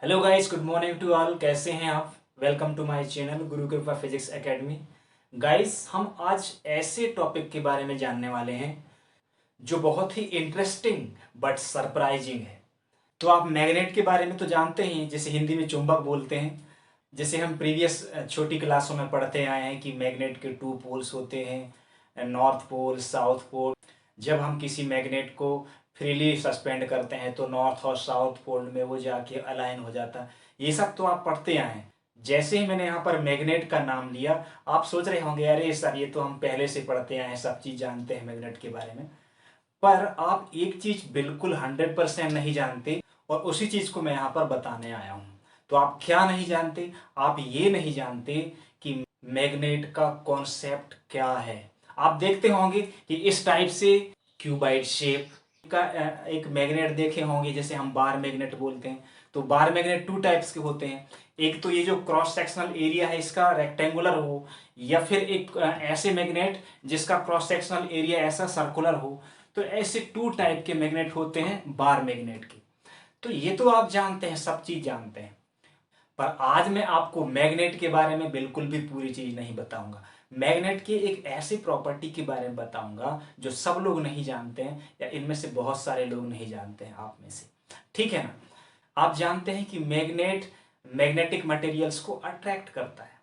Hello guys, good morning to all. कैसे हैं आप? वेलकम टू माय चैनल गुरु कृपा फिजिक्स एकेडमी। गाइस, हम आज ऐसे टॉपिक के बारे में जानने वाले हैं जो बहुत ही इंटरेस्टिंग बट सरप्राइजिंग है। तो आप मैग्नेट के बारे में तो जानते ही हैं, जिसे हिंदी में चुंबक बोलते हैं। जैसे हम प्रीवियस छोटी क्लासों में पढ़ते आए हैं कि मैग्नेट के टू पोल्स होते हैं, नॉर्थ पोल, साउथ पोल। जब हम किसी मैग्नेट को फ्रीली सस्पेंड करते हैं तो नॉर्थ और साउथ पोल में वो जाके अलाइन हो जाता है। ये सब तो आप पढ़ते आए हैं। जैसे ही मैंने यहाँ पर मैग्नेट का नाम लिया, आप सोच रहे होंगे अरे सर, ये तो हम पहले से पढ़ते आए हैं, सब चीज़ जानते हैं मैग्नेट के बारे में। पर आप एक चीज बिल्कुल 100% नहीं जानते, और उसी चीज को मैं यहाँ पर बताने आया हूँ। तो आप क्या नहीं जानते? आप ये नहीं जानते कि मैग्नेट का कॉन्सेप्ट क्या है। आप देखते होंगे कि इस टाइप से क्यूबाइड शेप का एक मैग्नेट देखे होंगे, जैसे हम बार मैग्नेट बोलते हैं। तो बार मैग्नेट टू टाइप्स के होते हैं। एक तो ये जो क्रॉस सेक्शनल एरिया है इसका रेक्टेंगुलर हो, या फिर एक ऐसे मैग्नेट जिसका क्रॉस सेक्शनल एरिया ऐसा सर्कुलर हो। तो ऐसे टू टाइप के मैग्नेट होते हैं बार मैग्नेट के। तो ये तो आप जानते हैं, सब चीज जानते हैं। पर आज मैं आपको मैग्नेट के बारे में बिल्कुल भी पूरी चीज नहीं बताऊंगा। मैग्नेट के एक ऐसी प्रॉपर्टी के बारे में बताऊंगा जो सब लोग नहीं जानते हैं, या इनमें से बहुत सारे लोग नहीं जानते हैं आप में से। ठीक है ना? आप जानते हैं कि मैग्नेट मैग्नेटिक मटेरियल्स को अट्रैक्ट करता है,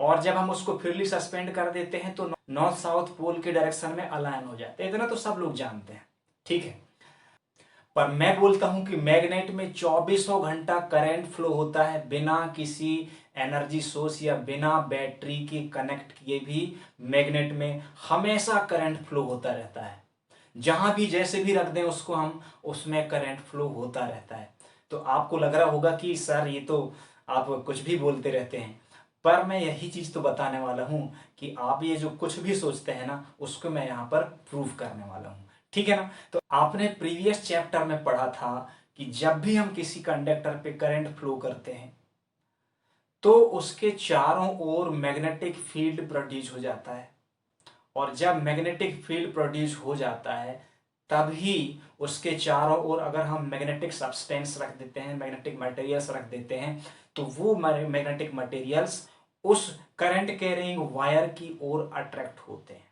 और जब हम उसको फ्रीली सस्पेंड कर देते हैं तो नॉर्थ साउथ पोल के डायरेक्शन में अलाइन हो जाते हैं। इतना तो सब लोग जानते हैं। ठीक है। पर मैं बोलता हूं कि मैग्नेट में 2400 घंटा करंट फ्लो होता है, बिना किसी एनर्जी सोर्स या बिना बैटरी के कनेक्ट किए भी मैग्नेट में हमेशा करंट फ्लो होता रहता है। जहां भी जैसे भी रख दें उसको हम, उसमें करंट फ्लो होता रहता है। तो आपको लग रहा होगा कि सर ये तो आप कुछ भी बोलते रहते हैं। पर मैं यही चीज तो बताने वाला हूं कि आप ये जो कुछ भी सोचते हैं ना, उसको मैं यहां पर प्रूव करने वाला हूं। ठीक है ना? तो आपने प्रीवियस चैप्टर में पढ़ा था कि जब भी हम किसी कंडक्टर पे करंट फ्लो करते हैं तो उसके चारों ओर मैग्नेटिक फील्ड प्रोड्यूस हो जाता है। और जब मैग्नेटिक फील्ड प्रोड्यूस हो जाता है, तभी उसके चारों ओर अगर हम मैग्नेटिक सब्सटेंस रख देते हैं, मैग्नेटिक मटेरियल्स रख देते हैं, तो वो मैग्नेटिक मटेरियल्स उस करंट कैरिंग वायर की ओर अट्रैक्ट होते हैं।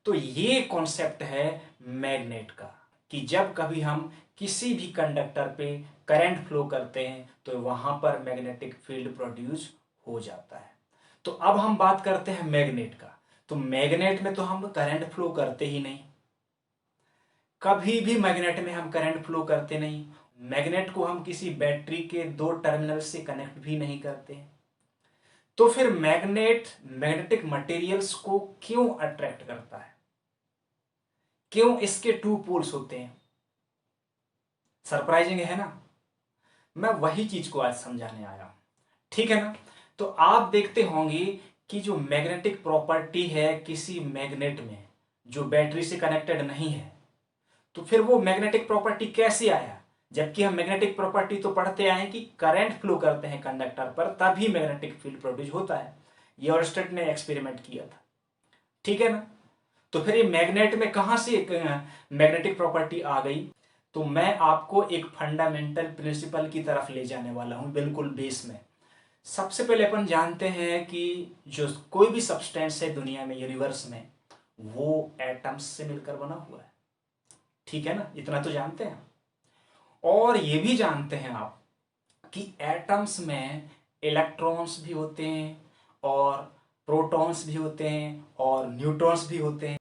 तो ये कॉन्सेप्ट है मैग्नेट का, कि जब कभी हम किसी भी कंडक्टर पे करंट फ्लो करते हैं तो वहां पर मैग्नेटिक फील्ड प्रोड्यूस हो जाता है। तो अब हम बात करते हैं मैग्नेट का। तो मैग्नेट में तो हम करंट फ्लो करते ही नहीं, कभी भी मैग्नेट में हम करंट फ्लो करते नहीं। मैग्नेट को हम किसी बैटरी के दो टर्मिनल से कनेक्ट भी नहीं करते हैं। तो फिर मैग्नेट मैग्नेटिक मटेरियल्स को क्यों अट्रैक्ट करता है? क्यों इसके टू पोल्स होते हैं? सरप्राइजिंग है ना? मैं वही चीज को आज समझाने आया हूं। ठीक है ना? तो आप देखते होंगे कि जो मैग्नेटिक प्रॉपर्टी है किसी मैग्नेट में, जो बैटरी से कनेक्टेड नहीं है, तो फिर वो मैग्नेटिक प्रॉपर्टी कैसे आया? जबकि हम मैग्नेटिक प्रॉपर्टी तो पढ़ते आए हैं कि करंट फ्लो करते हैं कंडक्टर पर, तभी मैग्नेटिक फील्ड प्रोड्यूस होता है। ये ऑयरस्टेड ने एक्सपेरिमेंट किया था। ठीक है ना? तो फिर ये मैग्नेट में कहां से मैग्नेटिक प्रॉपर्टी आ गई? तो मैं आपको एक फंडामेंटल प्रिंसिपल की तरफ ले जाने वाला हूं, बिल्कुल बेस में। सबसे पहले अपन जानते हैं कि जो कोई भी सब्सटेंस है दुनिया में, यूनिवर्स में, वो एटम्स से मिलकर बना हुआ है। ठीक है ना? इतना तो जानते हैं। और ये भी जानते हैं आप कि एटम्स में इलेक्ट्रॉन्स भी होते हैं, और प्रोटॉन्स भी होते हैं, और न्यूट्रॉन्स भी होते हैं।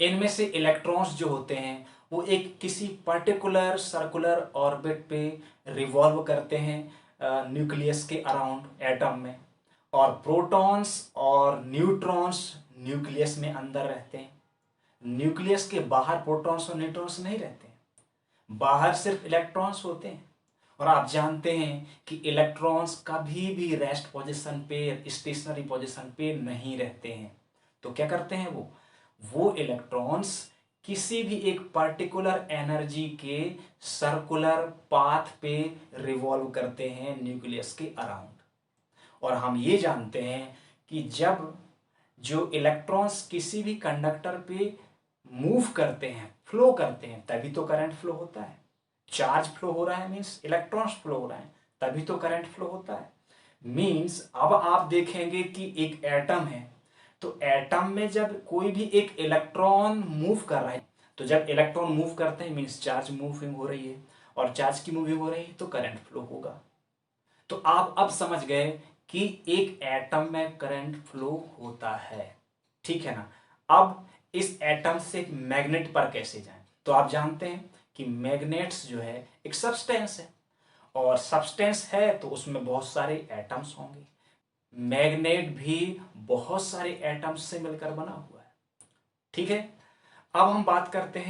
इनमें से इलेक्ट्रॉन्स जो होते हैं वो एक किसी पर्टिकुलर सर्कुलर ऑर्बिट पे रिवॉल्व करते हैं न्यूक्लियस के अराउंड एटम में। और प्रोटॉन्स और न्यूट्रॉन्स न्यूक्लियस में अंदर रहते हैं। न्यूक्लियस के बाहर प्रोटॉन्स और न्यूट्रॉन्स नहीं रहते हैं, बाहर सिर्फ इलेक्ट्रॉन्स होते हैं। और आप जानते हैं कि इलेक्ट्रॉन्स कभी भी रेस्ट पोजीशन पे, स्टेशनरी पोजीशन पे नहीं रहते हैं। तो क्या करते हैं वो इलेक्ट्रॉन्स किसी भी एक पर्टिकुलर एनर्जी के सर्कुलर पाथ पे रिवॉल्व करते हैं न्यूक्लियस के अराउंड। और हम ये जानते हैं कि जब जो इलेक्ट्रॉन्स किसी भी कंडक्टर पे मूव करते हैं, फ्लो करते हैं, तभी तो करंट फ्लो होता है। चार्ज फ्लो हो रहा है मीन्स इलेक्ट्रॉन्स फ्लो हो रहे हैं, तभी तो करंट फ्लो होता है। मीन्स अब आप देखेंगे कि एक एटम है, तो एटम में जब कोई भी एक इलेक्ट्रॉन मूव कर रहा है, तो जब इलेक्ट्रॉन मूव करते हैं मीन्स चार्ज मूविंग हो रही है, और चार्ज की मूविंग हो रही है तो करंट फ्लो होगा। तो आप अब समझ गए कि एक एटम में करंट फ्लो होता है, ठीक है ना। अब इस एटम से मैग्नेट पर कैसे जाएं, तो आप जानते हैं कि मैग्नेट्स जो है एक सब्सटेंस है, और सब्सटेंस है तो उसमें बहुत सारे एटम्स होंगे। मैग्नेट भी बहुत सारे एटम्स से मिलकर बना हुआ है, ठीक है। अब हम बात करते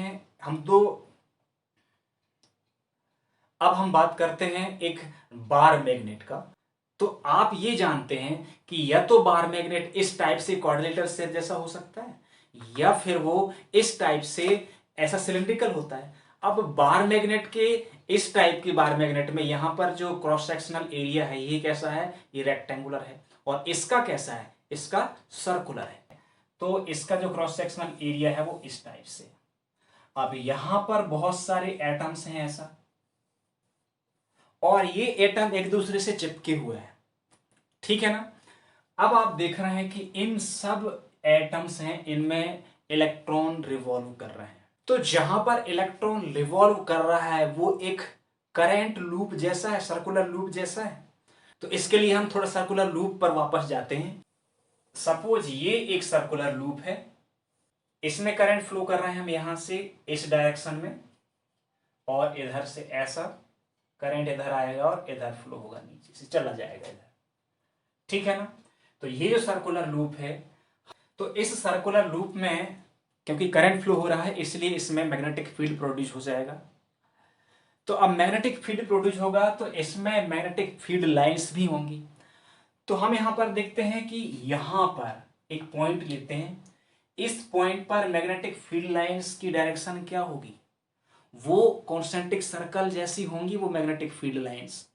हैं एक बार मैग्नेट का। तो आप ये जानते हैं कि या तो बार मैग्नेट इस टाइप से क्वाड्रिलेटरल शेप जैसा हो सकता है, या फिर वो इस टाइप से ऐसा सिलिंड्रिकल होता है। अब बार मैग्नेट के इस टाइप की बार मैग्नेट में यहां पर जो क्रॉस सेक्शनल एरिया है ये कैसा है, ये रेक्टेंगुलर है, और इसका कैसा है, इसका सर्कुलर है। तो इसका जो क्रॉस सेक्शनल एरिया है वो इस टाइप से। अब यहां पर बहुत सारे एटम्स हैं ऐसा, और ये एटम एक दूसरे से चिपके हुए हैं, ठीक है ना। अब आप देख रहे हैं कि इन सब एटम्स हैं, इनमें इलेक्ट्रॉन रिवॉल्व कर रहे हैं। तो जहां पर इलेक्ट्रॉन रिवॉल्व कर रहा है वो एक करंट लूप जैसा है, सर्कुलर लूप जैसा है। तो इसके लिए हम थोड़ा सर्कुलर लूप पर वापस जाते हैं। सपोज ये एक सर्कुलर लूप है, इसमें करंट फ्लो कर रहे हैं हम यहां से इस डायरेक्शन में, और इधर से ऐसा करंट इधर आएगा और इधर फ्लो होगा, नीचे से चला जाएगा इधर, ठीक है ना। तो ये जो सर्कुलर लूप है, तो इस सर्कुलर लूप में क्योंकि करंट फ्लो हो रहा है इसलिए इसमें मैग्नेटिक फील्ड प्रोड्यूस हो जाएगा। तो अब मैग्नेटिक फील्ड प्रोड्यूस होगा तो इसमें मैग्नेटिक फील्ड लाइंस भी होंगी। तो हम यहां पर देखते हैं कि यहां पर एक पॉइंट लेते हैं, इस पॉइंट पर मैग्नेटिक फील्ड लाइंस की डायरेक्शन क्या होगी, वो कॉन्सेंट्रिक सर्कल जैसी होंगी वो मैग्नेटिक फील्ड लाइंस।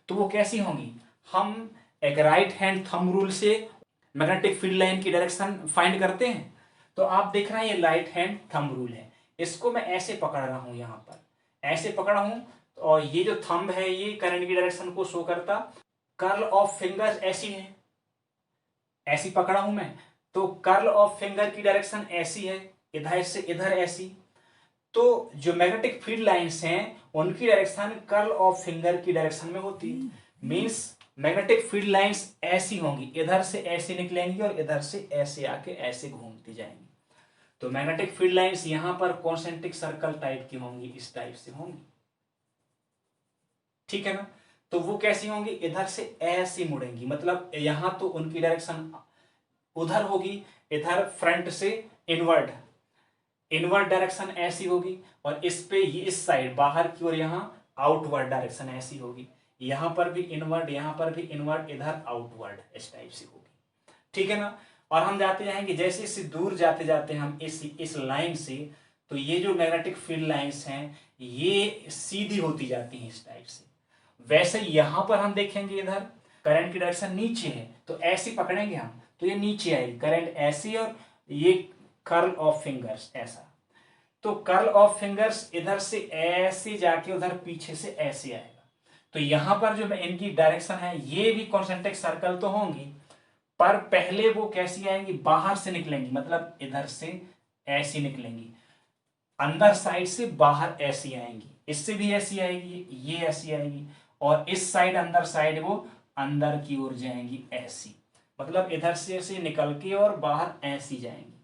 तो वो कैसी होंगी, हम एक राइट हैंड थंब रूल से मैग्नेटिक फील्ड लाइन की डायरेक्शन फाइंड करते हैं। तो आप देख रहे हैं ये राइट हैंड थंब रूल है, इसको मैं ऐसे पकड़ रहा हूं, यहां पर ऐसे पकड़ा हूं, और ये जो थंब है ये करंट की डायरेक्शन को शो करता। कर्ल ऑफ फिंगर्स ऐसी है, ऐसी पकड़ा हूं मैं, तो कर्ल ऑफ फिंगर की डायरेक्शन ऐसी है, इधर से इधर ऐसी। तो जो मैग्नेटिक फील्ड लाइंस हैं उनकी डायरेक्शन कर्ल ऑफ फिंगर की डायरेक्शन में होती है। मींस मैग्नेटिक फील्ड लाइंस ऐसी होंगी, इधर से ऐसे निकलेंगी और इधर से ऐसे आके ऐसे घूमती जाएंगी। तो मैग्नेटिक फील्ड लाइंस यहां पर कॉन्सेंट्रिक सर्कल टाइप की होंगी, इस टाइप से होंगी, ठीक है ना। तो वो कैसी होंगी, इधर से ऐसी मुड़ेंगी, मतलब यहां तो उनकी डायरेक्शन उधर होगी, इधर फ्रंट से इनवर्ड इनवर्ड डायरेक्शन ऐसी होगी, और इस पे ये इस साइड बाहर की ओर यहां आउटवर्ड डायरेक्शन ऐसी होगी। यहां पर भी इनवर्ड, यहां पर भी इनवर्ड, इधर आउटवर्ड, इस टाइप से होगी, ठीक है ना। और हम जाते जाएंगे जैसे इससे दूर जाते जाते हम इस लाइन से, तो ये जो मैग्नेटिक फील्ड लाइंस हैं ये सीधी होती जाती हैं इस टाइप से। वैसे यहां पर हम देखेंगे इधर करंट की डायरेक्शन नीचे है, तो ऐसी पकड़ेंगे हम तो ये नीचे आएगी करंट ऐसी, और ये कर्ल ऑफ फिंगर्स ऐसा। तो कर्ल ऑफ फिंगर्स इधर से ऐसे जाके उधर पीछे से ऐसे आएगा। तो यहां पर जो इनकी डायरेक्शन है ये भी कॉन्सेंट्रिक सर्कल तो होंगी, पर पहले वो कैसी आएंगी, बाहर से निकलेंगी, मतलब इधर से ऐसी निकलेंगी, अंदर साइड से बाहर ऐसी आएंगी, इससे भी ऐसी आएगी, ये ऐसी आएगी, और इस साइड अंदर साइड वो अंदर की ओर जाएंगी ऐसी, मतलब इधर से ऐसे निकल के और बाहर ऐसी जाएंगी।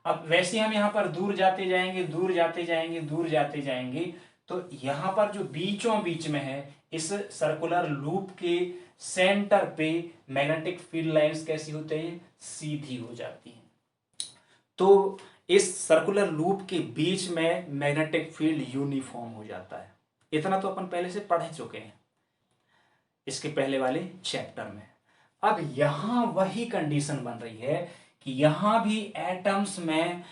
अब वैसे हम यहाँ पर दूर जाते जाएंगे, दूर जाते जाएंगे, दूर जाते जाएंगे, तो यहाँ पर जो बीचों बीच में है इस सर्कुलर लूप के सेंटर पे मैग्नेटिक फील्ड लाइंस कैसी होती है, सीधी हो जाती हैं। तो इस सर्कुलर लूप के बीच में मैग्नेटिक फील्ड यूनिफॉर्म हो जाता है। इतना तो अपन पहले से पढ़ चुके हैं इसके पहले वाले चैप्टर में। अब यहां वही कंडीशन बन रही है कि यहां भी एटम्स में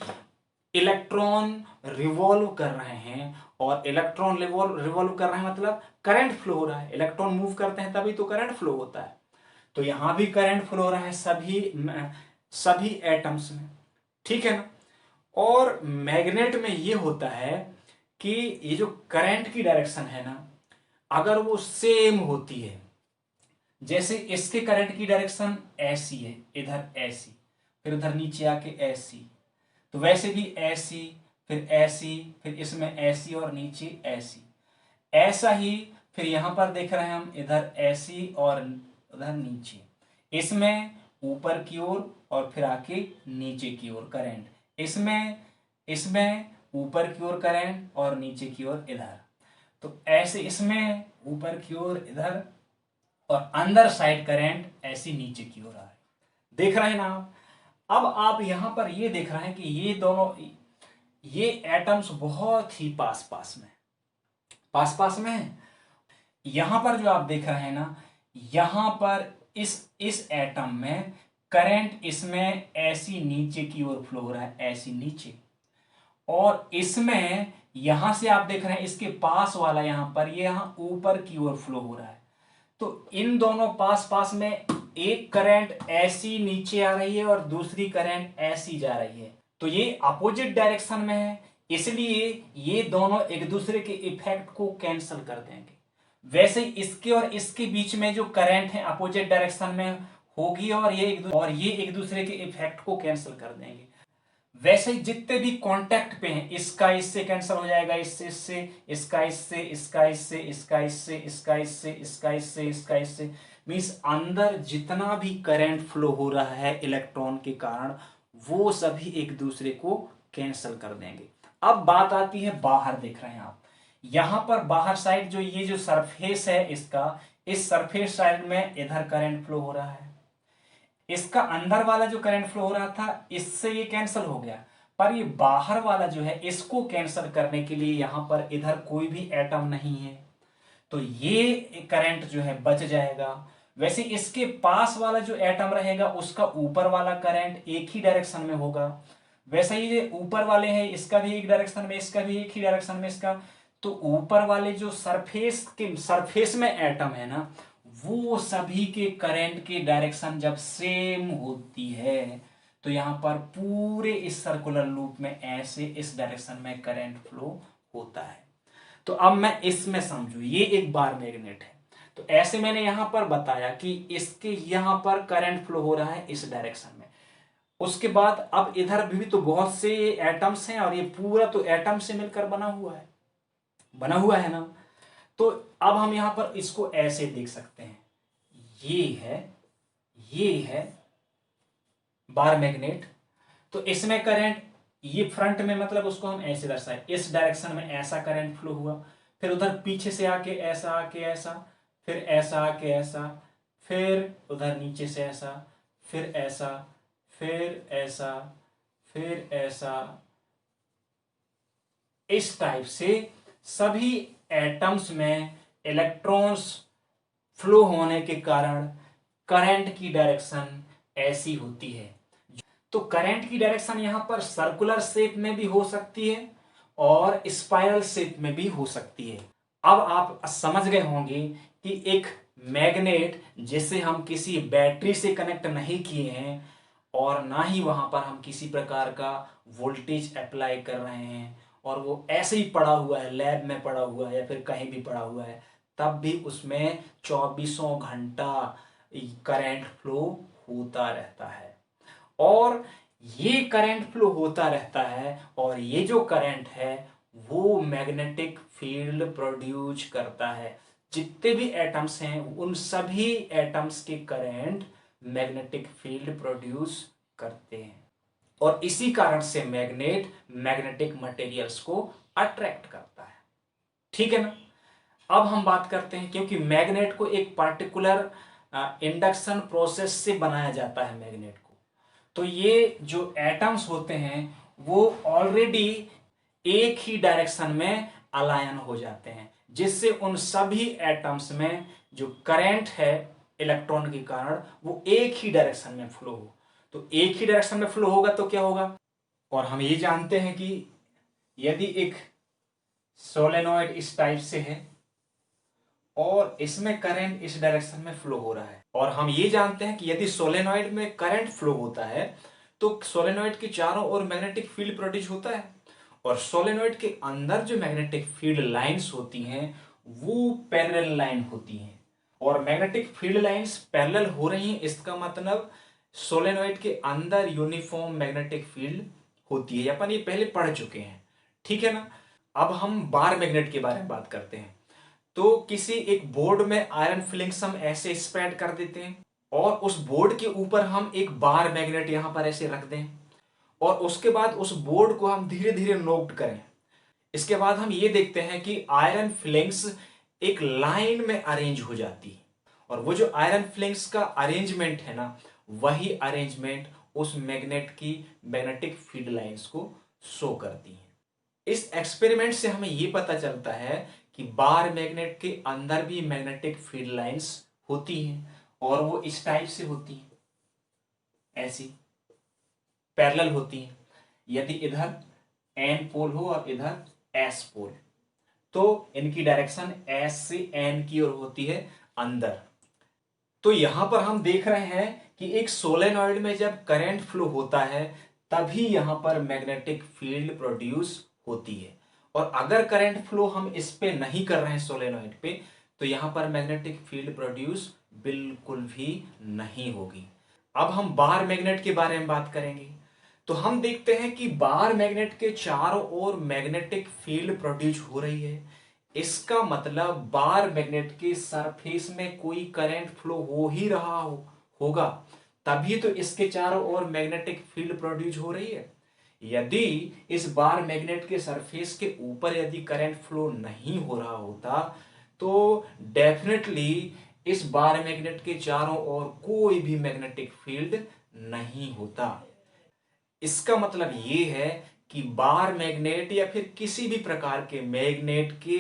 इलेक्ट्रॉन रिवॉल्व कर रहे हैं, और इलेक्ट्रॉन रिवॉल्व कर रहे हैं मतलब करंट फ्लो हो रहा है, इलेक्ट्रॉन मूव करते हैं तभी तो करंट फ्लो होता है। तो यहां भी करंट फ्लो हो रहा है सभी एटम्स में, ठीक है ना। और मैग्नेट में ये होता है कि ये जो करंट की डायरेक्शन है ना, अगर वो सेम होती है, जैसे इसके करंट की डायरेक्शन ऐसी है, इधर ऐसी, फिर उधर नीचे आके ऐसी, तो वैसे भी ऐसी, फिर ऐसी, फिर इसमें ऐसी और नीचे ऐसी, ऐसा ही फिर यहां पर देख रहे हैं हम, इधर ऐसी और उधर नीचे, इसमें ऊपर की ओर और फिर आके नीचे की ओर करंट, इसमें इसमें ऊपर की ओर करंट और नीचे की ओर इधर, तो ऐसे इसमें ऊपर की ओर इधर और अंदर साइड करंट ऐसी नीचे की ओर आ रही, देख रहे हैं ना आप। अब आप यहां पर ये देख रहे हैं कि ये दोनों, ये एटम्स बहुत ही पास पास में, पास पास में है। यहां पर जो आप देख रहे हैं ना, यहां पर इस एटम में करंट इसमें ऐसी नीचे की ओर फ्लो हो रहा है, ऐसी नीचे, और इसमें यहां से आप देख रहे हैं इसके पास वाला यहां पर, ये यहां ऊपर की ओर फ्लो हो रहा है। तो इन दोनों पास पास में एक करंट ऐसी नीचे आ रही है और दूसरी करंट ऐसी जा रही है, तो ये अपोजिट डायरेक्शन में है, इसलिए ये दोनों एक दूसरे के इफेक्ट को कैंसिल कर देंगे। वैसे इसके और इसके बीच में जो करंट है अपोजिट डायरेक्शन में होगी और ये एक दूसरे के इफेक्ट को कैंसिल कर देंगे। वैसे ही जितने भी कांटेक्ट पे हैं, इसका इससे कैंसिल हो जाएगा, इससे इससे, इसका इससे, इसका इससे, इसका इससे, इसका इससे, इसका इससे, इसका इससे, मींस अंदर जितना भी करंट फ्लो हो रहा है इलेक्ट्रॉन के कारण, वो सभी एक दूसरे को कैंसिल कर देंगे। अब बात आती है बाहर, देख रहे हैं आप यहां पर बाहर साइड, जो ये जो सरफेस है इसका, इस सरफेस साइड में इधर करंट फ्लो हो रहा है, इसका अंदर वाला जो करंट फ्लो हो रहा था इससे ये कैंसिल हो गया, पर ये बाहर वाला जो है इसको कैंसिल करने के लिए यहां पर इधर कोई भी एटम नहीं है, तो ये करंट जो है बच जाएगा। वैसे इसके पास वाला जो एटम रहेगा उसका ऊपर वाला करंट एक ही डायरेक्शन में होगा, वैसे ही ये ऊपर वाले हैं, इसका भी एक डायरेक्शन में, इसका भी एक ही डायरेक्शन में, इसका, तो ऊपर वाले जो सरफेस में एटम है ना, वो सभी के करंट की डायरेक्शन जब सेम होती है, तो यहां पर पूरे इस सर्कुलर लूप में ऐसे इस डायरेक्शन में करंट फ्लो होता है। तो अब मैं इसमें समझू, ये एक बार मैग्नेट है, तो ऐसे मैंने यहां पर बताया कि इसके यहां पर करंट फ्लो हो रहा है इस डायरेक्शन में। उसके बाद अब इधर भी तो बहुत से एटम्स हैं और ये पूरा तो एटम से मिलकर बना हुआ है ना, तो अब हम यहां पर इसको ऐसे देख सकते हैं, ये है बार मैग्नेट, तो इसमें करंट, ये फ्रंट में मतलब उसको हम ऐसे दर्शाए, इस डायरेक्शन में ऐसा करंट फ्लो हुआ, फिर उधर पीछे से आके ऐसा, फिर ऐसा आके ऐसा, फिर उधर नीचे से ऐसा, फिर ऐसा, फिर ऐसा, फिर ऐसा, इस टाइप से सभी एटम्स में इलेक्ट्रॉन्स फ्लो होने के कारण करंट की डायरेक्शन ऐसी होती है। तो करंट की डायरेक्शन यहां पर सर्कुलर शेप में भी हो सकती है और स्पाइरल शेप में भी हो सकती है। अब आप समझ गए होंगे कि एक मैग्नेट जिसे हम किसी बैटरी से कनेक्ट नहीं किए हैं और ना ही वहां पर हम किसी प्रकार का वोल्टेज अप्लाई कर रहे हैं और वो ऐसे ही पड़ा हुआ है, लैब में पड़ा हुआ है या फिर कहीं भी पड़ा हुआ है, तब भी उसमें 24 घंटा करंट फ्लो होता रहता है। और ये करंट फ्लो होता रहता है और ये जो करंट है वो मैग्नेटिक फील्ड प्रोड्यूस करता है। जितने भी एटम्स हैं उन सभी एटम्स के करंट मैग्नेटिक फील्ड प्रोड्यूस करते हैं और इसी कारण से मैग्नेट मैग्नेटिक मटेरियल्स को अट्रैक्ट करता है। ठीक है ना। अब हम बात करते हैं, क्योंकि मैग्नेट को एक पार्टिकुलर इंडक्शन प्रोसेस से बनाया जाता है मैग्नेट को, तो ये जो एटम्स होते हैं वो ऑलरेडी एक ही डायरेक्शन में अलायन हो जाते हैं, जिससे उन सभी एटम्स में जो करंट है इलेक्ट्रॉन के कारण वो एक ही डायरेक्शन में फ्लो हो। तो एक ही डायरेक्शन में फ्लो होगा तो क्या होगा, और हम ये जानते हैं कि यदि एक सोलेनॉइड इस टाइप से है और इसमें करंट इस डायरेक्शन में फ्लो हो रहा है, और हम ये जानते हैं कि यदि सोलेनॉइड में करंट फ्लो होता है तो सोलेनॉइड के चारों ओर मैग्नेटिक फील्ड प्रोड्यूस होता है, और सोलेनोइड के अंदर जो मैग्नेटिक फील्ड लाइंस होती हैं वो पैरेलल लाइन होती हैं। और मैग्नेटिक फील्ड लाइंस पैरेलल हो रही हैं, इसका मतलब सोलेनोइड के अंदर यूनिफॉर्म मैग्नेटिक फील्ड होती है। अपन ये पहले पढ़ चुके हैं, ठीक है ना। अब हम बार मैग्नेट के बारे में बात करते हैं। तो किसी एक बोर्ड में आयरन फिलिंग्स हम ऐसे स्प्रेड कर देते हैं और उस बोर्ड के ऊपर हम एक बार मैग्नेट यहां पर ऐसे रख दें और उसके बाद उस बोर्ड को हम धीरे धीरे नोट करें। इसके बाद हम ये देखते हैं कि आयरन फिलिंग्स एक लाइन में अरेंज हो जाती है और वो जो आयरन फिलिंग्स का अरेंजमेंट है ना, वही अरेंजमेंट उस मैग्नेट की मैग्नेटिक फील्ड लाइंस को शो करती है। इस एक्सपेरिमेंट से हमें यह पता चलता है कि बार मैग्नेट के अंदर भी मैग्नेटिक फील्ड लाइंस होती हैं और वो इस टाइप से होती हैं, ऐसी पैरेलल होती हैं। यदि इधर एन पोल हो और इधर एस पोल, तो इनकी डायरेक्शन एस से एन की ओर होती है अंदर। तो यहां पर हम देख रहे हैं कि एक सोलेनॉइड में जब करंट फ्लो होता है तभी यहां पर मैग्नेटिक फील्ड प्रोड्यूस होती है। और अगर करंट फ्लो हम इस पे नहीं कर रहे हैं सोलेनॉइड पे, तो यहां पर मैग्नेटिक फील्ड प्रोड्यूस बिल्कुल भी नहीं होगी। अब हम बार मैग्नेट के बारे में बात करेंगे। तो हम देखते हैं कि बार मैग्नेट के चारों ओर मैग्नेटिक फील्ड प्रोड्यूस हो रही है। इसका मतलब बार मैग्नेट के सरफेस में कोई करंट फ्लो हो ही रहा होगा, तभी तो इसके चारों ओर मैग्नेटिक फील्ड प्रोड्यूस हो रही है। यदि इस बार मैग्नेट के सरफेस के ऊपर यदि करंट फ्लो नहीं हो रहा होता, तो डेफिनेटली इस बार मैग्नेट के चारों ओर कोई भी मैग्नेटिक फील्ड नहीं होता। इसका मतलब ये है कि बार मैग्नेट या फिर किसी भी प्रकार के मैग्नेट के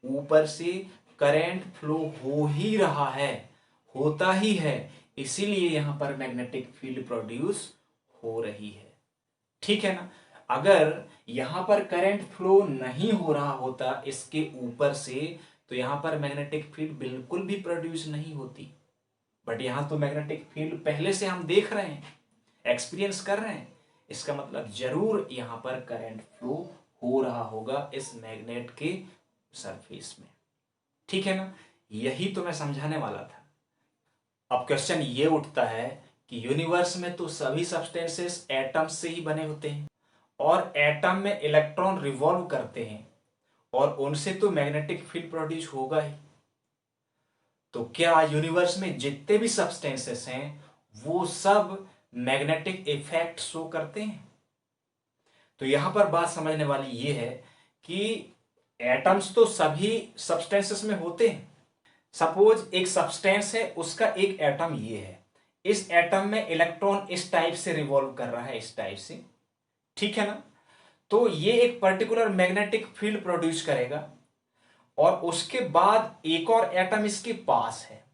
ऊपर से करंट फ्लो हो ही रहा है, होता ही है, इसीलिए यहां पर मैग्नेटिक फील्ड प्रोड्यूस हो रही है, ठीक है ना। अगर यहां पर करंट फ्लो नहीं हो रहा होता इसके ऊपर से, तो यहां पर मैग्नेटिक फील्ड बिल्कुल भी प्रोड्यूस नहीं होती। बट यहां तो मैग्नेटिक फील्ड पहले से हम देख रहे हैं, एक्सपीरियंस कर रहे हैं, इसका मतलब जरूर यहां पर करंट फ्लो हो रहा होगा इस मैग्नेट के सरफेस में, ठीक है ना। यही तो मैं समझाने वाला था। अब क्वेश्चन ये उठता है कि यूनिवर्स में तो सभी सब्सटेंसेस एटम्स से ही बने होते हैं और एटम में इलेक्ट्रॉन रिवॉल्व करते हैं और उनसे तो मैग्नेटिक फील्ड प्रोड्यूस होगा ही। तो क्या यूनिवर्स में जितने भी सब्सटेंसेस हैं वो सब मैग्नेटिक इफेक्ट शो करते हैं? तो यहां पर बात समझने वाली ये है कि एटम्स तो सभी सब्सटेंसेस में होते हैं। सपोज एक सब्सटेंस है, उसका एक एटम ये है, इस एटम में इलेक्ट्रॉन इस टाइप से रिवॉल्व कर रहा है, इस टाइप से, ठीक है ना। तो ये एक पर्टिकुलर मैग्नेटिक फील्ड प्रोड्यूस करेगा और उसके बाद एक और एटम इसके पास है।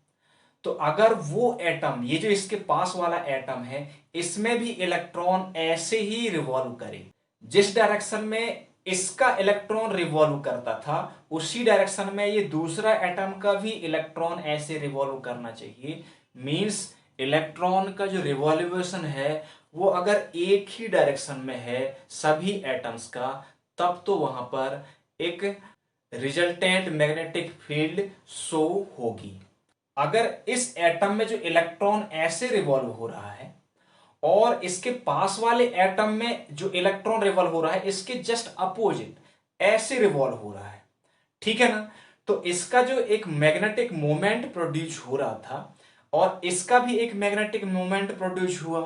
तो अगर वो एटम, ये जो इसके पास वाला एटम है, इसमें भी इलेक्ट्रॉन ऐसे ही रिवॉल्व करे, जिस डायरेक्शन में इसका इलेक्ट्रॉन रिवॉल्व करता था उसी डायरेक्शन में ये दूसरा एटम का भी इलेक्ट्रॉन ऐसे रिवॉल्व करना चाहिए। मींस इलेक्ट्रॉन का जो रिवॉल्यूशन है वो अगर एक ही डायरेक्शन में है सभी एटम्स का, तब तो वहां पर एक रिजल्टेंट मैग्नेटिक फील्ड शो होगी। अगर इस एटम में जो इलेक्ट्रॉन ऐसे रिवॉल्व हो रहा है और इसके पास वाले एटम में जो इलेक्ट्रॉन रिवॉल्व हो रहा है इसके जस्ट अपोजिट ऐसे रिवॉल्व हो रहा है, ठीक है ना। तो इसका जो एक मैग्नेटिक मोमेंट प्रोड्यूस हो रहा था और इसका भी एक मैग्नेटिक मोमेंट प्रोड्यूस हुआ,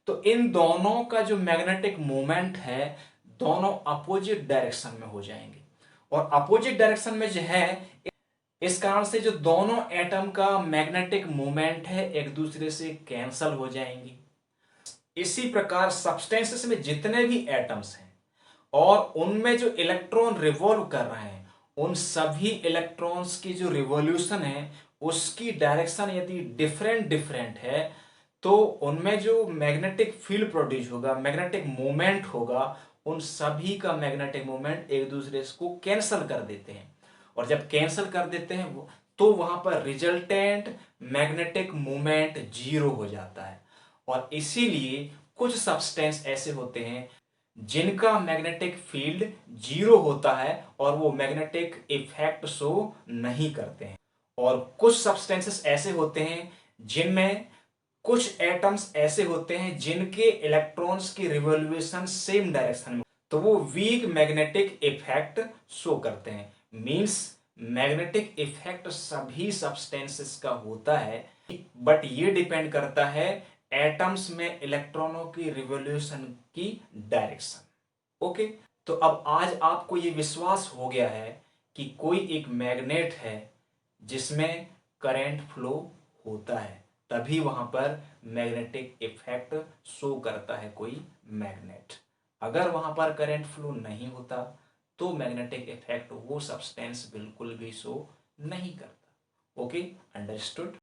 तो इन दोनों का जो मैग्नेटिक मोमेंट है दोनों अपोजिट डायरेक्शन में हो जाएंगे और अपोजिट डायरेक्शन में जो है, इस कारण से जो दोनों एटम का मैग्नेटिक मोमेंट है एक दूसरे से कैंसल हो जाएंगी। इसी प्रकार सब्सटेंसेस में जितने भी एटम्स हैं और उनमें जो इलेक्ट्रॉन रिवॉल्व कर रहे हैं, उन सभी इलेक्ट्रॉन्स की जो रिवॉल्यूशन है उसकी डायरेक्शन यदि डिफरेंट डिफरेंट है, तो उनमें जो मैग्नेटिक फील्ड प्रोड्यूस होगा, मैग्नेटिक मोमेंट होगा, उन सभी का मैग्नेटिक मोमेंट एक दूसरे को कैंसल कर देते हैं। और जब कैंसल कर देते हैं वो, तो वहां पर रिजल्टेंट मैग्नेटिक मोमेंट जीरो हो जाता है। और इसीलिए कुछ सब्सटेंस ऐसे होते हैं जिनका मैग्नेटिक फील्ड जीरो होता है और वो मैग्नेटिक इफेक्ट शो नहीं करते हैं। और कुछ सब्सटेंसेस ऐसे होते हैं जिनमें कुछ एटम्स ऐसे होते हैं जिनके इलेक्ट्रॉन्स की रिवॉल्यूशन सेम डायरेक्शन में, तो वो वीक मैग्नेटिक इफेक्ट शो करते हैं। मींस मैग्नेटिक इफेक्ट सभी सब्सटेंसेस का होता है, बट ये डिपेंड करता है एटम्स में इलेक्ट्रॉनों की रिवॉल्यूशन की डायरेक्शन। ओके, तो अब आज आपको ये विश्वास हो गया है कि कोई एक मैग्नेट है जिसमें करंट फ्लो होता है, तभी वहां पर मैग्नेटिक इफेक्ट शो करता है कोई मैग्नेट। अगर वहां पर करंट फ्लो नहीं होता तो मैग्नेटिक इफेक्ट वो सब्सटेंस बिल्कुल भी शो नहीं करता। Okay, understood.